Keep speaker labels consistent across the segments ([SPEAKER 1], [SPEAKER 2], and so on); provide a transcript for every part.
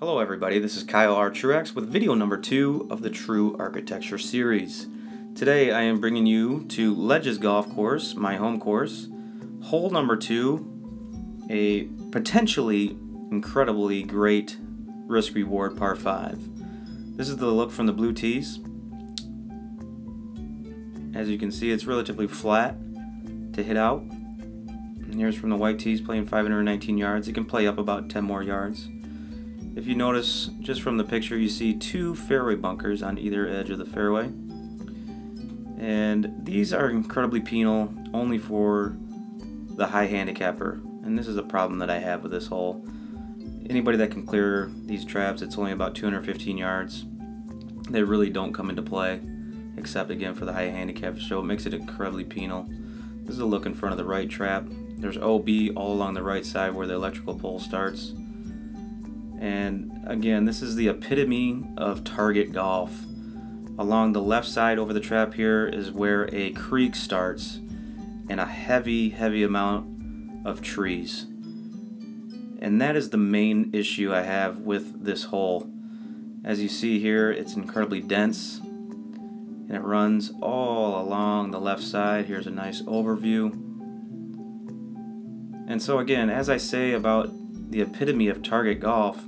[SPEAKER 1] Hello everybody, this is Kyle R. Truax with video number 2 of the TruArchitecture series. Today I am bringing you to Ledges Golf Course, my home course, hole number 2, a potentially incredibly great risk-reward par 5. This is the look from the blue tees. As you can see, it's relatively flat to hit out. And here's from the white tees, playing 519 yards. It can play up about 10 more yards. If you notice, just from the picture, you see 2 fairway bunkers on either edge of the fairway. And these are incredibly penal only for the high handicapper. And this is a problem that I have with this hole. Anybody that can clear these traps, it's only about 215 yards. They really don't come into play, except again for the high handicapper, so it makes it incredibly penal. This is a look in front of the right trap. There's OB all along the right side where the electrical pole starts. And again, this is the epitome of target golf. Along the left side over the trap here is where a creek starts and a heavy amount of trees. And that is the main issue I have with this hole. As you see here, it's incredibly dense and it runs all along the left side. Here's a nice overview. And so again, as I say about the epitome of target golf,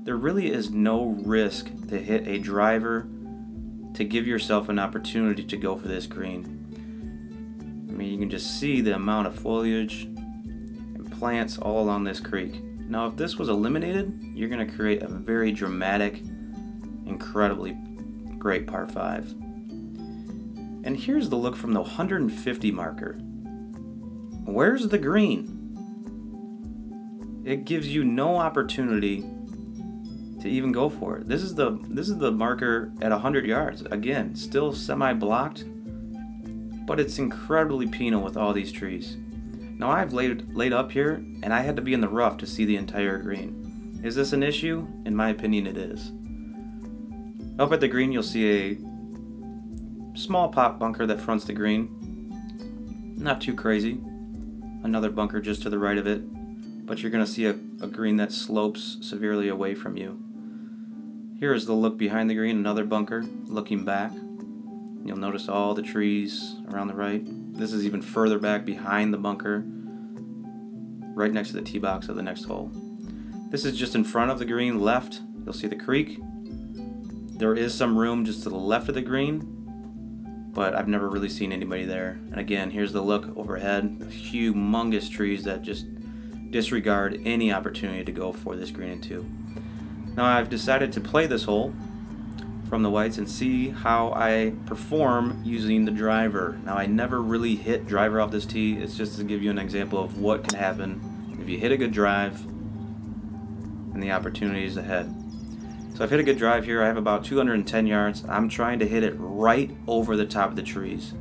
[SPEAKER 1] there really is no risk to hit a driver to give yourself an opportunity to go for this green. I mean, you can just see the amount of foliage and plants all along this creek. Now, if this was eliminated, you're going to create a very dramatic, incredibly great par 5. And here's the look from the 150 marker. Where's the green? It gives you no opportunity to even go for it. This is the marker at 100 yards. Again, still semi-blocked, but it's incredibly penal with all these trees. Now I've laid up here, and I had to be in the rough to see the entire green. Is this an issue? In my opinion, it is. Up at the green, you'll see a small pop bunker that fronts the green. Not too crazy. Another bunker just to the right of it. But you're going to see a green that slopes severely away from you. Here is the look behind the green, another bunker looking back. You'll notice all the trees around the right. This is even further back behind the bunker, right next to the tee box of the next hole. This is just in front of the green left. You'll see the creek. There is some room just to the left of the green, but I've never really seen anybody there. And again, here's the look overhead, the humongous trees that just disregard any opportunity to go for this green in 2. Now I've decided to play this hole from the whites and see how I perform using the driver. Now I never really hit driver off this tee. It's just to give you an example of what can happen if you hit a good drive and the opportunities ahead. So I've hit a good drive here. I have about 210 yards. I'm trying to hit it right over the top of the trees.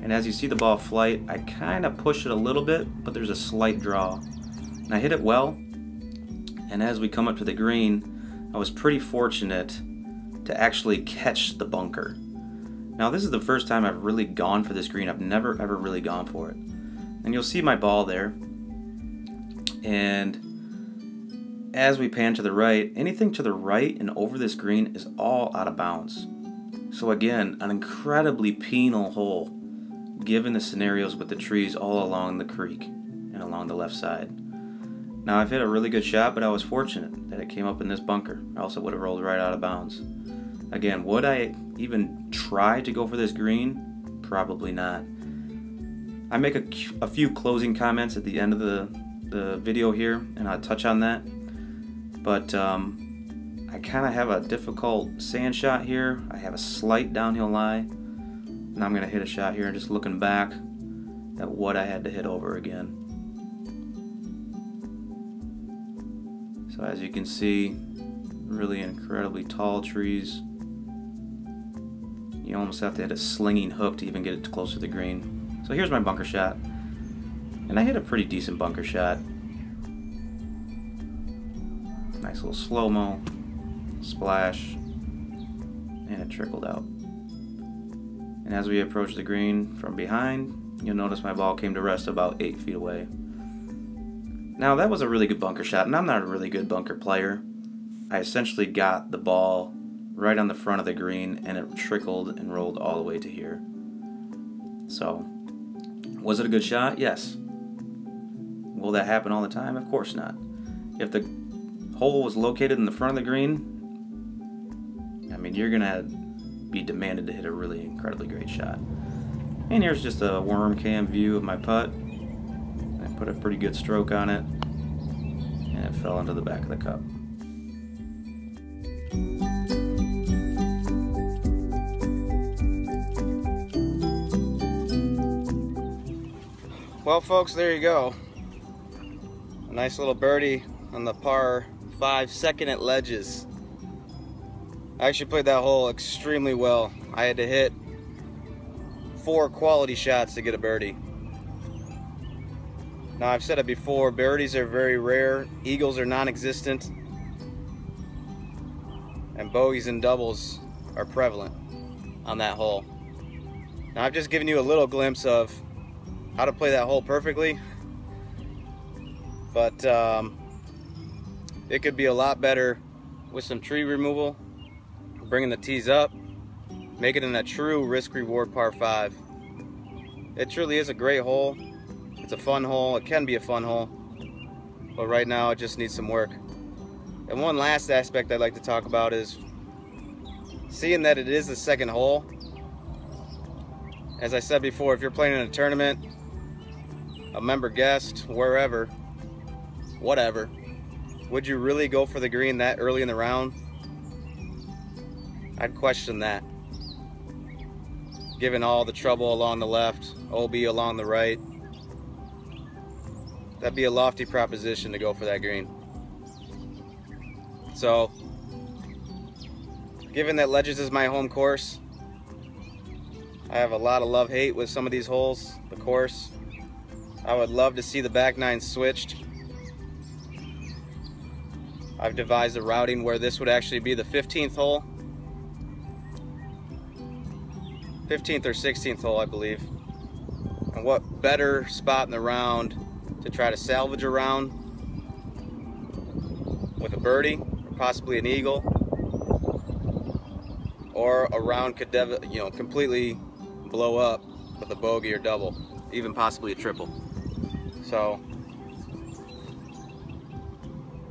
[SPEAKER 1] And as you see the ball flight, I kind of push it a little bit, but there's a slight draw. And I hit it well, and as we come up to the green, I was pretty fortunate to actually catch the bunker. Now this is the first time I've really gone for this green. I've never ever really gone for it. And you'll see my ball there. And as we pan to the right, anything to the right and over this green is all out of bounds. So again, an incredibly penal hole, given the scenarios with the trees all along the creek and along the left side. Now I've hit a really good shot, but I was fortunate that it came up in this bunker. I also would have rolled right out of bounds. Again, would I even try to go for this green? Probably not. I make a few closing comments at the end of the video here, and I'll touch on that. But I kind of have a difficult sand shot here. I have a slight downhill lie. And I'm going to hit a shot here and just looking back at what I had to hit over again. So as you can see, really incredibly tall trees. You almost have to hit a slinging hook to even get it close to the green. So here's my bunker shot. And I hit a pretty decent bunker shot. Nice little slow-mo, splash, and it trickled out. And as we approach the green from behind, you'll notice my ball came to rest about 8 feet away. Now that was a really good bunker shot, and I'm not a really good bunker player, I essentially got the ball right on the front of the green, and it trickled and rolled all the way to here. So, was it a good shot? Yes. Will that happen all the time? Of course not. If the hole was located in the front of the green, I mean, you're gonna be demanded to hit a really incredibly great shot. And here's just a worm cam view of my putt. I put a pretty good stroke on it, and it fell into the back of the cup. Well, folks, there you go. A nice little birdie on the par 5 second at ledges. I actually played that hole extremely well. I had to hit 4 quality shots to get a birdie. Now, I've said it before, birdies are very rare, eagles are non-existent, and bogeys and doubles are prevalent on that hole. Now, I've just given you a little glimpse of how to play that hole perfectly, but it could be a lot better with some tree removal, bringing the tees up, making it a true risk-reward par 5. It truly is a great hole. It's a fun hole. It can be a fun hole, but right now it just needs some work. And one last aspect I'd like to talk about is seeing that it is the second hole. As I said before, if you're playing in a tournament, a member guest, wherever, whatever, would you really go for the green that early in the round? I'd question that. Given all the trouble along the left, OB along the right, that'd be a lofty proposition to go for that green. So, given that Ledges is my home course, I have a lot of love-hate with some of these holes, the course. I would love to see the back nine switched. I've devised a routing where this would actually be the 15th hole. 15th or 16th hole, I believe. And what better spot in the round to try to salvage a round with a birdie, or possibly an eagle, or a round could completely blow up with a bogey or double, even possibly a triple. So,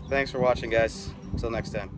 [SPEAKER 1] thanks for watching, guys. Until next time.